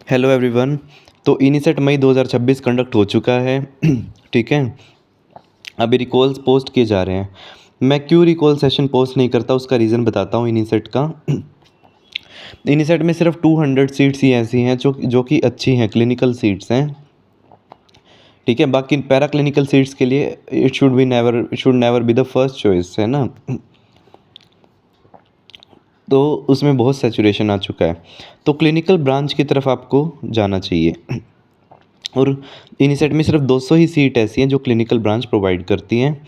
Hello everyone. तो इनिसेट मई 2026 conduct हो चुका है। ठीक है। अभी रिकॉल्स पोस्ट किए जा रहे हैं। मैं क्यों रिकॉल सेशन पोस्ट नहीं करता उसका रीज़न बताता हूँ इनिसेट का। इनिसेट में सिर्फ 200 सीट्स ही ऐसी हैं जो कि अच्छी हैं, क्लिनिकल सीट्स हैं। ठीक है। बाकी पैरा क्लिनिकल सीट्स के लिए it should never be the first choice, है ना। तो उसमें बहुत सैचुरेशन आ चुका है। तो क्लिनिकल ब्रांच की तरफ आपको जाना चाहिए। और इनिसेट में सिर्फ 200 ही सीट ऐसी हैं जो क्लिनिकल ब्रांच प्रोवाइड करती हैं।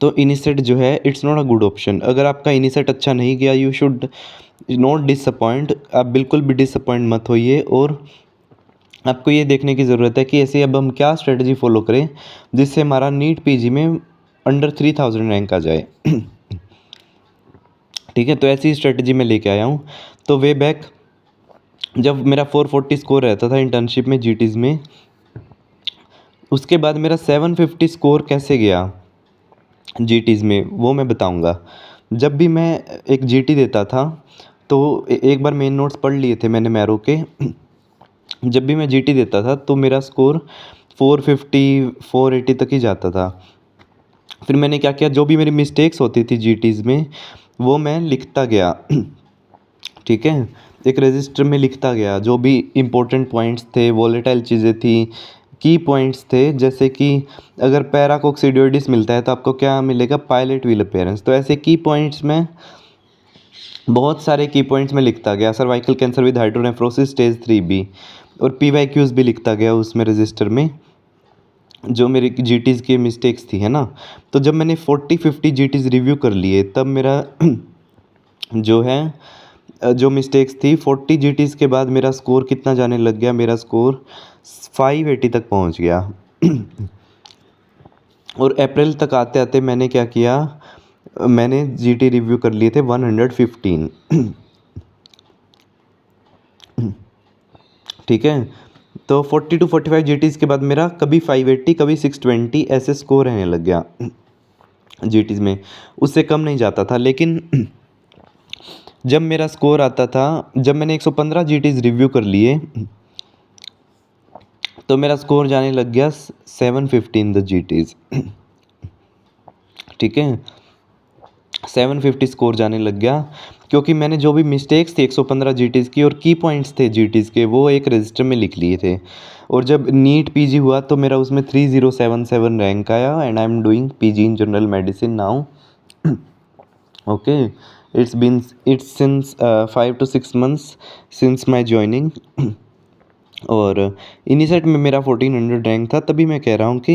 तो इनिसेट जो है it's not a good option. अगर आपका इनिसेट अच्छा नहीं गया, यू शुड नॉट डिसअपॉइंट। आप बिल्कुल भी डिसअपॉइंट मत होइए। और आपको ये देखने की ज़रूरत है कि ऐसे अब हम क्या स्ट्रेटजी फॉलो करें जिससे हमारा नीट पीजी में अंडर 3000 रैंक आ जाए। ठीक है। तो ऐसी स्ट्रेटजी मैं लेके आया हूँ। तो वे बैक जब मेरा 440 स्कोर रहता था इंटर्नशिप में जीटीज़ में, उसके बाद मेरा 750 स्कोर कैसे गया जीटीज़ में वो मैं बताऊंगा। जब भी मैं एक जीटी देता था तो एक बार मेन नोट्स पढ़ लिए थे मैंने मैरो के। जब भी मैं जीटी देता था तो मेरा स्कोर 450 480 तक ही जाता था। फिर मैंने क्या किया, जो भी मेरी मिस्टेक्स होती थी जीटीज़ में वो मैं लिखता गया। ठीक है। एक रजिस्टर में लिखता गया जो भी इम्पोर्टेंट पॉइंट्स थे, वॉलेटाइल चीज़ें थी, की पॉइंट्स थे। जैसे कि अगर पैराकोक्सिडियोइडिस मिलता है तो आपको क्या मिलेगा, पायलट व्हील अपीयरेंस। तो ऐसे की पॉइंट्स में बहुत सारे की पॉइंट्स में लिखता गया। Cervical cancer with hydronephrosis stage 3B। और पीवाईक्यूज़ भी लिखता गया उसमें रजिस्टर में, जो मेरी जीटीज़ की मिस्टेक्स थी, है ना। तो जब मैंने 40-50 जीटीज़ रिव्यू कर लिए तब मेरा जो है जो मिस्टेक्स थी 40 जीटीज़ के बाद मेरा स्कोर कितना जाने लग गया, मेरा स्कोर 580 तक पहुंच गया। और अप्रैल तक आते आते मैंने क्या किया, मैंने जीटी रिव्यू कर लिए थे 115। ठीक है। तो 40 to 45 जीटीज़ के बाद मेरा कभी 580 कभी 620 ऐसे स्कोर रहने लग गया जीटीज़ में। उससे कम नहीं जाता था। लेकिन जब मेरा स्कोर आता था, जब मैंने 115 जीटीज़ रिव्यू कर लिए तो मेरा स्कोर जाने लग गया 750 इन द जीटीज़। ठीक है। 750 स्कोर जाने लग गया क्योंकि मैंने जो भी मिस्टेक्स थी 115 जीटीज़ की और की पॉइंट्स थे जीटीज़ के वो एक रजिस्टर में लिख लिए थे। और जब नीट पीजी हुआ तो मेरा उसमें 3077 रैंक आया and I am doing PG in general medicine now. Okay. It's since 5 to 6 months since my joining. और इनिसेट में मेरा 1400 रैंक था। तभी मैं कह रहा हूँ कि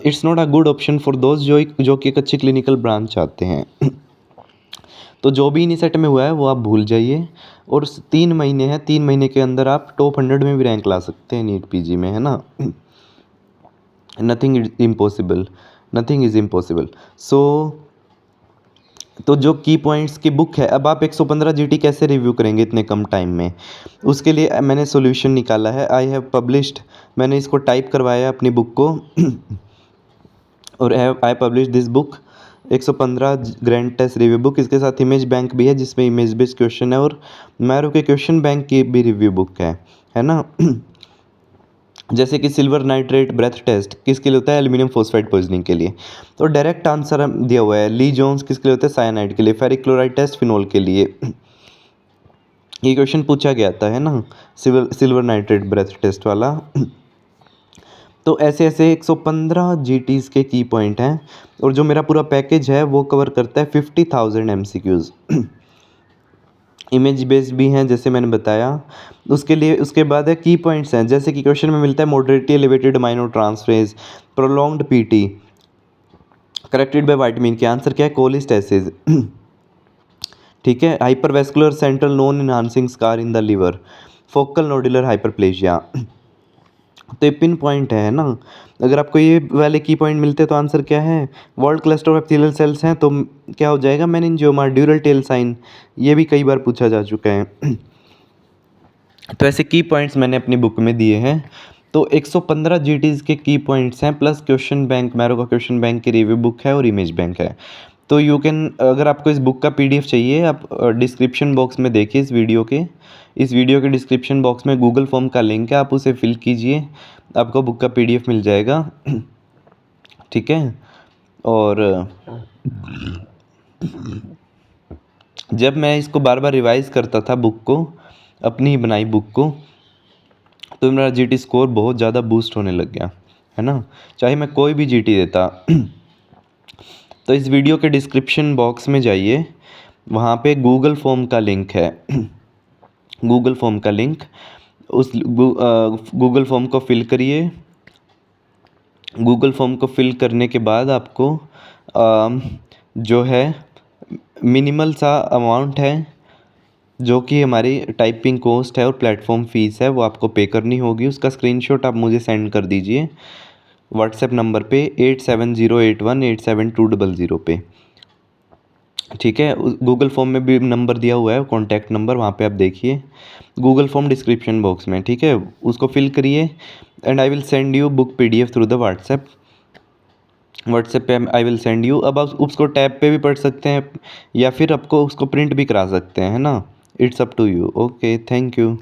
it's not a good option for those जो कि एक अच्छी क्लिनिकल ब्रांच चाहते हैं। तो जो भी इनिसेट में हुआ है वो आप भूल जाइए। और 3 महीने हैं, 3 महीने के अंदर आप टॉप 100 में भी रैंक ला सकते हैं नीट पीजी में, है ना। Nothing is impossible, nothing is impossible. So तो जो की पॉइंट्स की बुक है, अब आप 115 जीटी कैसे रिव्यू करेंगे इतने कम टाइम में। उसके लिए मैंने सॉल्यूशन निकाला है। आई हैव पब्लिश्ड, मैंने इसको टाइप करवाया है अपनी बुक को। और I publish this book 115 grand test review book. इसके साथ इमेज बैंक भी है जिसमें इमेज बेस्ड क्वेश्चन है और मैरो के क्वेश्चन बैंक की भी रिव्यू बुक है ना। जैसे कि सिल्वर नाइट्रेट ब्रेथ टेस्ट किसके लिए होता है, एल्यूमिनियम फॉस्फाइड पॉइजनिंग के लिए। तो डायरेक्ट आंसर दिया हुआ है। ली जोन्स किसके लिए होता है, साइनाइड के लिए। फेरिक क्लोराइड टेस्ट फिनोल के लिए। ये क्वेश्चन पूछा गया था, है ना, सिल्वर नाइट्रेट ब्रेथ टेस्ट वाला। तो ऐसे ऐसे 115 जीटीज़ के की पॉइंट हैं। और जो मेरा पूरा पैकेज है वो कवर करता है 50,000 एमसीक्यूज़। इमेज बेस्ड भी हैं जैसे मैंने बताया। उसके लिए उसके बाद है की पॉइंट्स हैं, जैसे कि क्वेश्चन में मिलता है moderately elevated aminotransferase, prolonged PT corrected by vitamin K answer क्या है, कोलिस्टेसिस। ठीक है। Hypervascular central non enhancing scar in the liver, focal nodular hyperplasia. तो ये पिन पॉइंट है ना। अगर आपको ये वाले की पॉइंट मिलते हैं तो आंसर क्या है, world cluster of epithelial cells हैं तो क्या हो जाएगा, मेनिंजियोमा, ड्यूरल टेल साइन। ये भी कई बार पूछा जा चुका है। तो ऐसे की पॉइंट्स मैंने अपनी बुक में दिए हैं। तो 115 जीटीज़ के की पॉइंट्स हैं प्लस क्वेश्चन बैंक, मैरो का क्वेश्चन बैंक की रिव्यू बुक है और इमेज बैंक है। तो यू कैन, अगर आपको इस बुक का पीडीएफ चाहिए, आप डिस्क्रिप्शन बॉक्स में देखिए इस वीडियो के डिस्क्रिप्शन बॉक्स में गूगल फॉर्म का लिंक है, आप उसे फिल कीजिए, आपको बुक का पीडीएफ मिल जाएगा। ठीक है। और जब मैं इसको बार बार रिवाइज़ करता था बुक को, अपनी ही बनाई बुक को, तो मेरा जीटी स्कोर बहुत ज़्यादा बूस्ट होने लग गया, है ना, चाहे मैं कोई भी जीटी देता। तो इस वीडियो के डिस्क्रिप्शन बॉक्स में जाइए, वहाँ पे गूगल फॉर्म का लिंक है। गूगल फॉर्म का लिंक, उस गूगल फॉर्म को फिल करिए। गूगल फॉर्म को फिल करने के बाद आपको जो है मिनिमल सा अमाउंट है, जो कि हमारी टाइपिंग कॉस्ट है और प्लेटफॉर्म फ़ीस है, वो आपको पे करनी होगी। उसका स्क्रीनशॉट आप मुझे सेंड कर दीजिए व्हाट्सएप नंबर पे 8708187200 पे। ठीक है। गूगल फॉर्म में भी नंबर दिया हुआ है, कॉन्टैक्ट नंबर, वहाँ पे आप देखिए, गूगल फॉर्म डिस्क्रिप्शन बॉक्स में। ठीक है, उसको फिल करिए and I will send you book PDF through the WhatsApp पे आई विल सेंड यू। अब आप उसको टैब पे भी पढ़ सकते हैं या फिर आपको उसको प्रिंट भी करा सकते हैं, है ना, it's up to you. Okay, thank you.